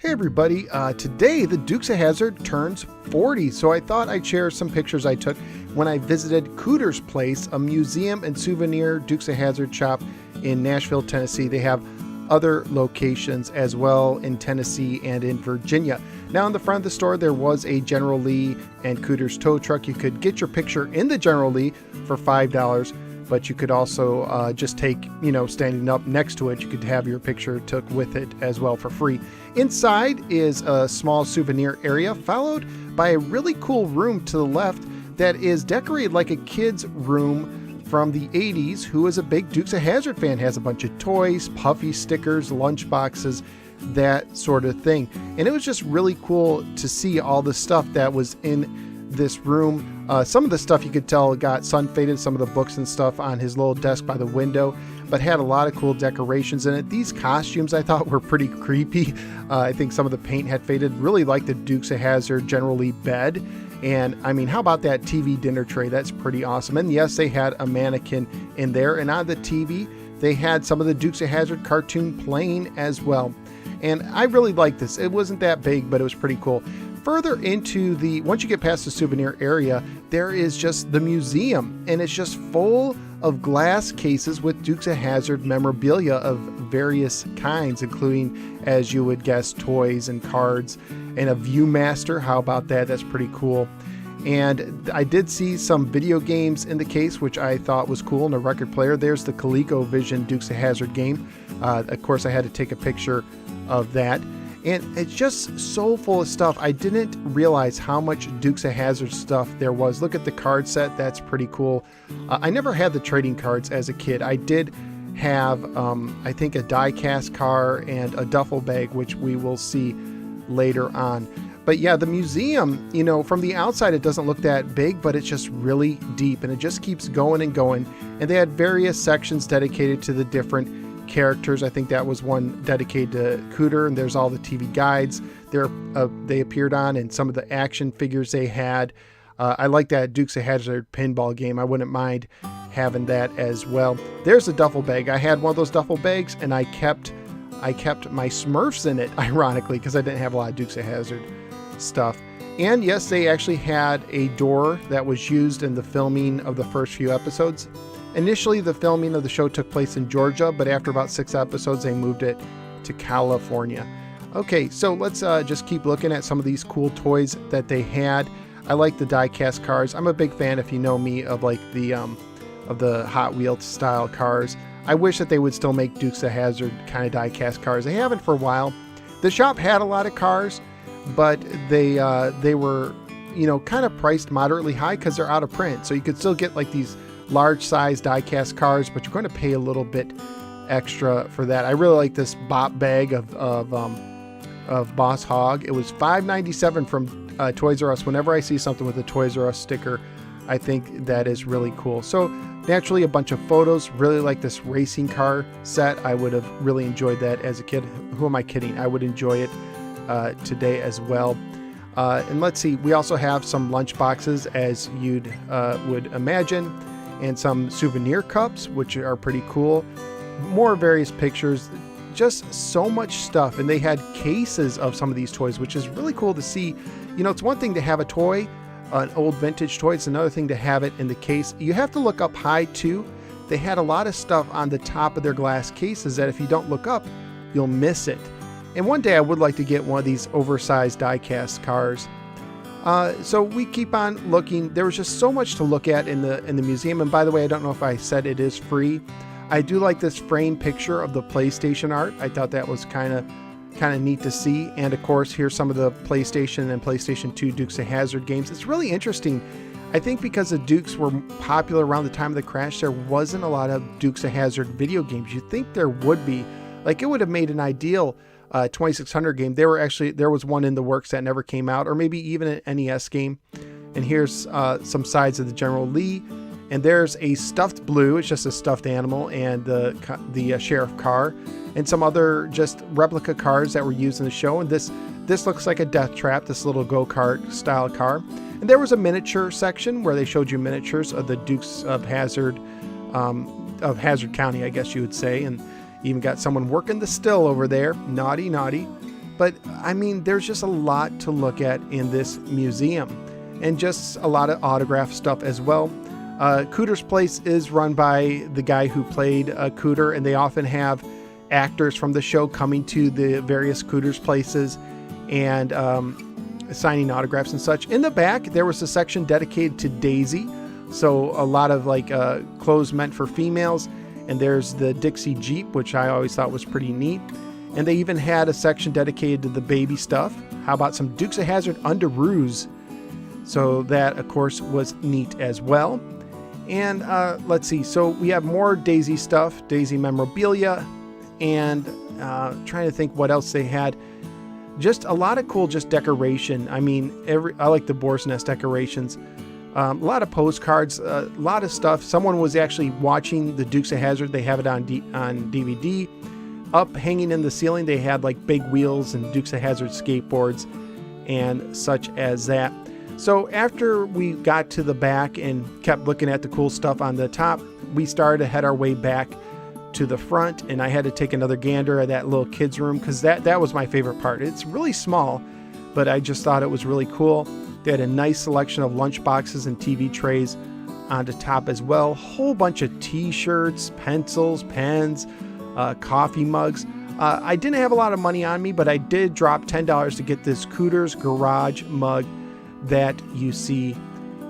Hey everybody, today the Dukes of Hazzard turns 40, so I thought I'd share some pictures I took when I visited Cooter's Place, a museum and souvenir Dukes of Hazzard shop in Nashville, Tennessee. They have other locations as well in Tennessee and in Virginia. Now in the front of the store there was a General Lee and Cooter's tow truck. You could get your picture in the General Lee for $5. But you could also just take, standing up next to it, you could have your picture took with it as well for free. Inside is a small souvenir area, followed by a really cool room to the left that is decorated like a kid's room from the 80s. Who is a big Dukes of Hazzard fan, has a bunch of toys, puffy stickers, lunch boxes, that sort of thing. And it was just really cool to see all the stuff that was in this room. Some of the stuff you could tell got sun faded, some of the books and stuff on his little desk by the window, but had a lot of cool decorations in it. These costumes I thought were pretty creepy. I think some of the paint had faded. Really like the Dukes of Hazzard General Lee bed. And I mean, how about that TV dinner tray? That's pretty awesome. And yes, they had a mannequin in there, and on the TV they had some of the Dukes of Hazzard cartoon playing as well. And I really liked this. It wasn't that big, but it was pretty cool. Further into once you get past the souvenir area, there is just the museum, and it's just full of glass cases with Dukes of Hazzard memorabilia of various kinds, including, as you would guess, toys and cards, and a Viewmaster. How about that? That's pretty cool. And I did see some video games in the case, which I thought was cool, and a record player. There's the ColecoVision Dukes of Hazzard game. Of course, I had to take a picture of that. And it's just so full of stuff. I didn't realize how much Dukes of Hazzard stuff there was. Look at the card set. That's pretty cool. I never had the trading cards as a kid. I did have, I think, a die-cast car and a duffel bag, which we will see later on. But yeah, the museum, from the outside, it doesn't look that big, but it's just really deep, and it just keeps going and going. And they had various sections dedicated to the different characters. I think that was one dedicated to Cooter, and there's all the TV guides they appeared on, and some of the action figures they had. I like that Dukes of Hazzard pinball game. I wouldn't mind having that as well. There's a duffel bag. I had one of those duffel bags, and I kept my Smurfs in it, ironically, because I didn't have a lot of Dukes of Hazzard stuff. And yes, they actually had a door that was used in the filming of the first few episodes. Initially, the filming of the show took place in Georgia, but after about 6 episodes, they moved it to California. Okay, so let's just keep looking at some of these cool toys that they had. I like the die-cast cars. I'm a big fan, if you know me, of like the Hot Wheels style cars. I wish that they would still make Dukes of Hazzard kind of die-cast cars. They haven't for a while. The shop had a lot of cars, but they were, kind of priced moderately high because they're out of print. So you could still get like these large size die-cast cars, but you're going to pay a little bit extra for that. I really like this bop bag of Boss Hogg. It was $5.97 from Toys R Us. Whenever I see something with a Toys R Us sticker, I think that is really cool. So naturally, a bunch of photos. Really like this racing car set. I would have really enjoyed that as a kid. Who am I kidding? I would enjoy it today as well. And let's see, we also have some lunch boxes, as you'd would imagine, and some souvenir cups, which are pretty cool. More various pictures, just so much stuff. And they had cases of some of these toys, which is really cool to see. It's one thing to have a toy, an old vintage toy. It's another thing to have it in the case. You have to look up high too. They had a lot of stuff on the top of their glass cases that if you don't look up, you'll miss it. And one day I would like to get one of these oversized die-cast cars. So we keep on looking. There was just so much to look at in the museum. And by the way, I don't know if I said it is free. I do like this framed picture of the PlayStation art. I thought that was kind of neat to see. And of course, here's some of the PlayStation and PlayStation 2 Dukes of Hazzard games. It's really interesting. I think because the Dukes were popular around the time of the crash, there wasn't a lot of Dukes of Hazzard video games. You'd think there would be. Like, it would have made an ideal 2600 game. There was one in the works that never came out, or maybe even an NES game. And here's some sides of the General Lee, and there's a stuffed Blue. It's just a stuffed animal, and the Sheriff car, and some other just replica cars that were used in the show. And this looks like a death trap, this little go-kart style car. And there was a miniature section where they showed you miniatures of the Dukes of Hazzard, of Hazzard County, I guess you would say. And even got someone working the still over there. Naughty, naughty. but I mean, there's just a lot to look at in this museum, and just a lot of autograph stuff as well. Cooter's Place is run by the guy who played Cooter, and they often have actors from the show coming to the various Cooter's Places and signing autographs and such. In the back, there was a section dedicated to Daisy, so a lot of like clothes meant for females. And there's the Dixie Jeep, which I always thought was pretty neat. And they even had a section dedicated to the baby stuff. How about some Dukes of Hazzard underoos? So that, of course, was neat as well. And let's see. So we have more Daisy stuff, Daisy memorabilia, and trying to think what else they had. Just a lot of cool just decoration. I mean, I like the boar's nest decorations. A lot of postcards, a lot of stuff. Someone was actually watching the Dukes of Hazzard. They have it on DVD. Up hanging in the ceiling, they had like big wheels and Dukes of Hazzard skateboards and such as that. So after we got to the back and kept looking at the cool stuff on the top, we started to head our way back to the front, and I had to take another gander at that little kids room because that was my favorite part. It's really small, but I just thought it was really cool. They had a nice selection of lunch boxes and TV trays on the top as well. Whole bunch of t-shirts, pencils, pens, coffee mugs. I didn't have a lot of money on me, but I did drop $10 to get this Cooter's Garage mug that you see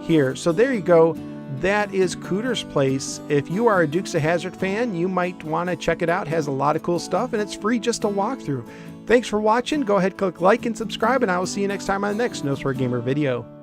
here. So there you go. That is Cooter's Place. If you are a Dukes of Hazzard fan, you might want to check it out. It has a lot of cool stuff, and it's free just to walk through. Thanks for watching. Go ahead, click like and subscribe, and I will see you next time on the next No Swear Gamer video.